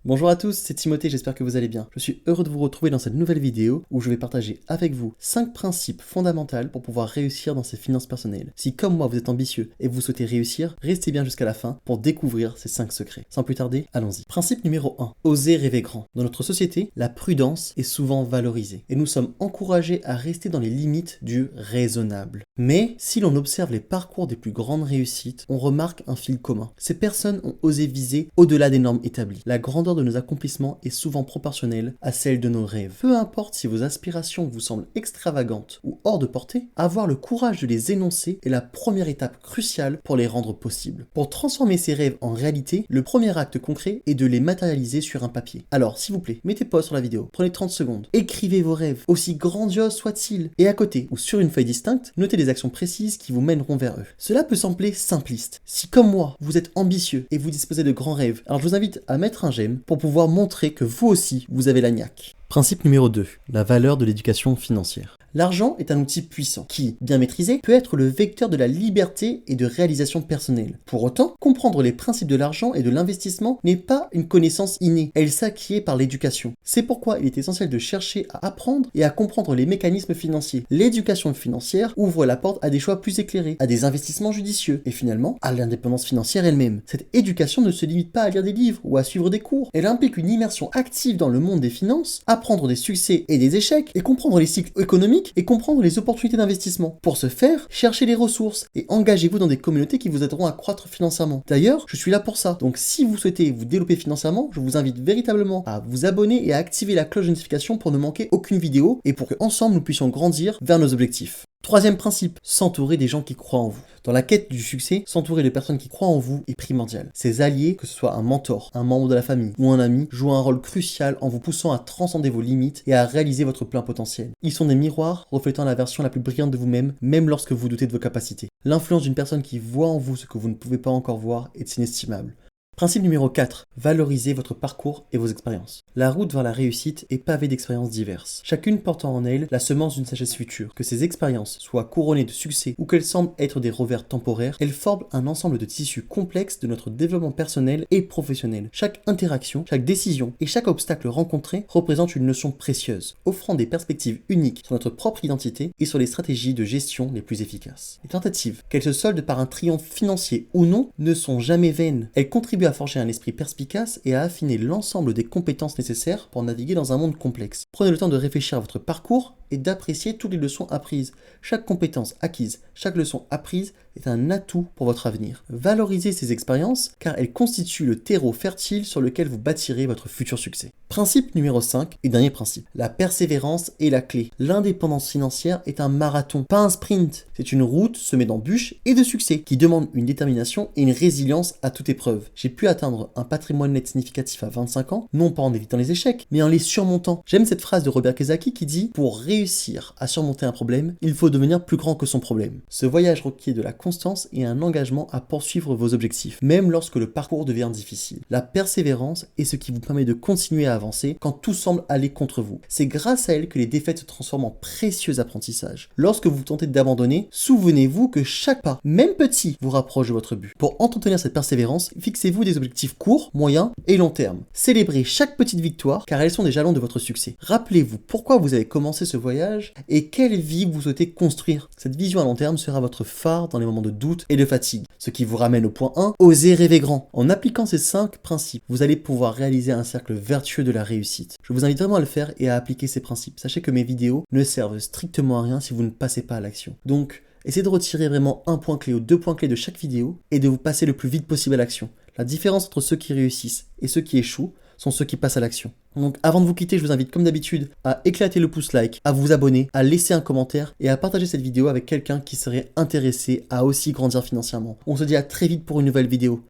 Bonjour à tous, c'est Timothée, j'espère que vous allez bien. Je suis heureux de vous retrouver dans cette nouvelle vidéo où je vais partager avec vous 5 principes fondamentaux pour pouvoir réussir dans ses finances personnelles. Si comme moi vous êtes ambitieux et vous souhaitez réussir, restez bien jusqu'à la fin pour découvrir ces 5 secrets. Sans plus tarder, allons-y. Principe numéro 1. Oser rêver grand. Dans notre société, la prudence est souvent valorisée et nous sommes encouragés à rester dans les limites du raisonnable. Mais si l'on observe les parcours des plus grandes réussites, on remarque un fil commun. Ces personnes ont osé viser au-delà des normes établies. La grandeur de nos accomplissements est souvent proportionnelle à celle de nos rêves. Peu importe si vos aspirations vous semblent extravagantes ou hors de portée, avoir le courage de les énoncer est la première étape cruciale pour les rendre possibles. Pour transformer ces rêves en réalité, le premier acte concret est de les matérialiser sur un papier. Alors, s'il vous plaît, mettez pause sur la vidéo, prenez 30 secondes, écrivez vos rêves, aussi grandioses soient-ils, et à côté ou sur une feuille distincte, notez des actions précises qui vous mèneront vers eux. Cela peut sembler simpliste. Si comme moi, vous êtes ambitieux et vous disposez de grands rêves, alors je vous invite à mettre un j'aime pour pouvoir montrer que vous aussi, vous avez la niaque. Principe numéro 2, la valeur de l'éducation financière. L'argent est un outil puissant qui, bien maîtrisé, peut être le vecteur de la liberté et de réalisation personnelle. Pour autant, comprendre les principes de l'argent et de l'investissement n'est pas une connaissance innée, elle s'acquiert par l'éducation. C'est pourquoi il est essentiel de chercher à apprendre et à comprendre les mécanismes financiers. L'éducation financière ouvre la porte à des choix plus éclairés, à des investissements judicieux et finalement à l'indépendance financière elle-même. Cette éducation ne se limite pas à lire des livres ou à suivre des cours, elle implique une immersion active dans le monde des finances, apprendre des succès et des échecs et comprendre les cycles économiques et comprendre les opportunités d'investissement. Pour ce faire, cherchez les ressources et engagez-vous dans des communautés qui vous aideront à croître financièrement. D'ailleurs, je suis là pour ça. Donc si vous souhaitez vous développer financièrement, je vous invite véritablement à vous abonner et à activer la cloche de notification pour ne manquer aucune vidéo et pour que ensemble nous puissions grandir vers nos objectifs. Troisième principe, s'entourer des gens qui croient en vous. Dans la quête du succès, s'entourer de personnes qui croient en vous est primordial. Ces alliés, que ce soit un mentor, un membre de la famille ou un ami, jouent un rôle crucial en vous poussant à transcender vos limites et à réaliser votre plein potentiel. Ils sont des miroirs reflétant la version la plus brillante de vous-même, même lorsque vous doutez de vos capacités. L'influence d'une personne qui voit en vous ce que vous ne pouvez pas encore voir est inestimable. Principe numéro 4, valorisez votre parcours et vos expériences. La route vers la réussite est pavée d'expériences diverses, chacune portant en elle la semence d'une sagesse future. Que ces expériences soient couronnées de succès ou qu'elles semblent être des revers temporaires, elles forment un ensemble de tissus complexes de notre développement personnel et professionnel. Chaque interaction, chaque décision et chaque obstacle rencontré représente une leçon précieuse, offrant des perspectives uniques sur notre propre identité et sur les stratégies de gestion les plus efficaces. Les tentatives, qu'elles se soldent par un triomphe financier ou non, ne sont jamais vaines. Elles contribuent à forger un esprit perspicace et à affiner l'ensemble des compétences nécessaires pour naviguer dans un monde complexe. Prenez le temps de réfléchir à votre parcours et d'apprécier toutes les leçons apprises. Chaque compétence acquise, chaque leçon apprise est un atout pour votre avenir. Valorisez ces expériences car elles constituent le terreau fertile sur lequel vous bâtirez votre futur succès. Principe numéro 5 et dernier principe. La persévérance est la clé. L'indépendance financière est un marathon, pas un sprint. C'est une route semée d'embûches et de succès qui demande une détermination et une résilience à toute épreuve. J'ai pu atteindre un patrimoine net significatif à 25 ans, non pas en évitant les échecs, mais en les surmontant. J'aime cette phrase de Robert Kiyosaki qui dit « Pour réussir à surmonter un problème, il faut devenir plus grand que son problème ». Ce voyage requiert de la constance et un engagement à poursuivre vos objectifs, même lorsque le parcours devient difficile. La persévérance est ce qui vous permet de continuer à avancer quand tout semble aller contre vous. C'est grâce à elle que les défaites se transforment en précieux apprentissages. Lorsque vous tentez d'abandonner, souvenez-vous que chaque pas, même petit, vous rapproche de votre but. Pour entretenir cette persévérance, fixez-vous des objectifs courts, moyens et long terme. Célébrez chaque petite victoire car elles sont des jalons de votre succès. Rappelez-vous pourquoi vous avez commencé ce voyage et quelle vie vous souhaitez construire. Cette vision à long terme sera votre phare dans les moments de doute et de fatigue. Ce qui vous ramène au point 1, osez rêver grand. En appliquant ces 5 principes, vous allez pouvoir réaliser un cercle vertueux de la réussite. Je vous invite vraiment à le faire et à appliquer ces principes. Sachez que mes vidéos ne servent strictement à rien si vous ne passez pas à l'action. Donc, essayez de retirer vraiment un point clé ou 2 points clés de chaque vidéo et de vous passer le plus vite possible à l'action. La différence entre ceux qui réussissent et ceux qui échouent sont ceux qui passent à l'action. Donc avant de vous quitter, je vous invite comme d'habitude à éclater le pouce like, à vous abonner, à laisser un commentaire et à partager cette vidéo avec quelqu'un qui serait intéressé à aussi grandir financièrement. On se dit à très vite pour une nouvelle vidéo.